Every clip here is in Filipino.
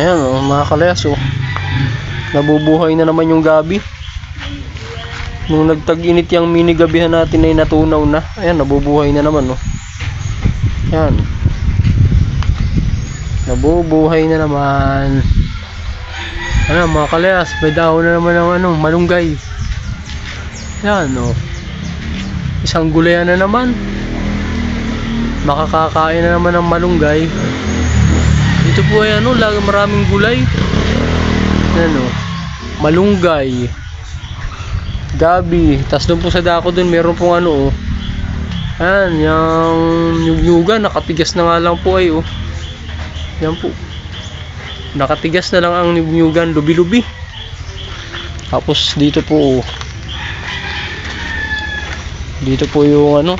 Ayan mga kalayas nabubuhay na naman yung gabi. Nung nagtag-init yung mini gabihan natin ay natunaw na. Ayan, nabubuhay na naman Ayan. Nabubuhay na naman. Ayan mga kalayas, may dahon na naman ng malunggay. Ayan isang gulayan na naman. Makakakain na naman ng malunggay. Dito po ay maraming gulay. Ayan malunggay, gabi. Tas doon po sa dako doon meron pong ayan, yung nyugyugan, nakatigas na nga lang po ay yan po. Nakatigas na lang ang nyugyugan, lubi-lubi. Tapos dito po yung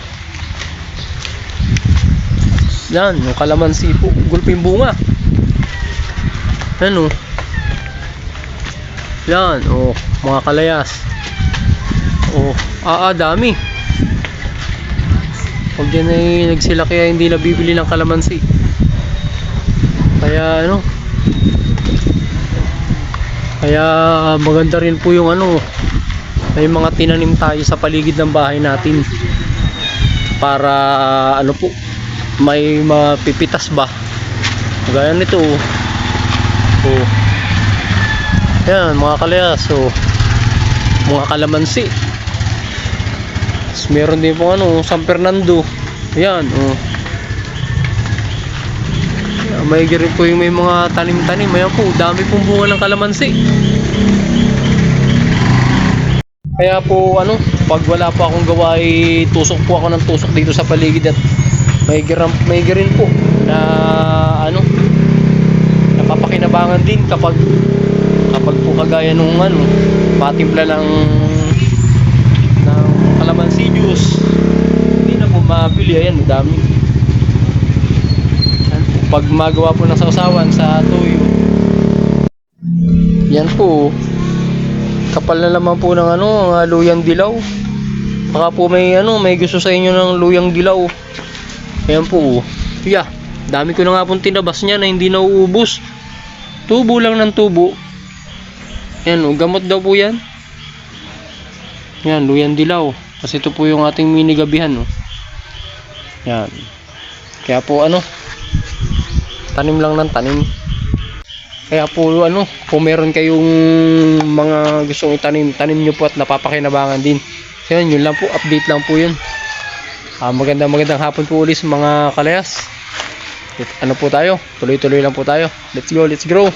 yan, yung kalamansi po, gulping bunga. Yan yan mga kalayas. Dami. Pag yan ay nagsila kaya hindi nabibili ng kalamansi. Kaya kaya maganda rin po yung may mga tinanim tayo sa paligid ng bahay natin para po may mapipitas ba gaya nito yan mga kalayas mga kalamansi. Meron din po San Fernando. Yan may rin po yung may mga tanim-tanim. Ayan po, dami pong bunga ng kalamansi. Kaya po pag wala pa akong gawa ay tusok po ako ng tusok dito sa paligid at may rin po na napapakinabangan din kapag po kagaya nung patimpla ng kalamansi juice. Hindi na po mabili. Ayan, dami. Pag magawa po ng sausawan sa tuyo, yan po kapal na naman po ng luyang dilaw. Baka po may gusto sa inyo ng luyang dilaw. Ayan po dami ko na nga pong tinabas niya na hindi nauubos. Tubo lang ng tubo. Ayan gamot daw po yan. Yan, luyang dilaw. Kasi ito po yung ating mini gabihan yan. Kaya po tanim lang ng tanim. Kaya po kung meron kayong mga gustong itanim, tanim nyo po at napapakinabangan din. So yun lang po, update lang po yun. Magandang hapon po ulit mga kalayas. Po tayo, tuloy-tuloy lang po tayo. Let's go, let's grow.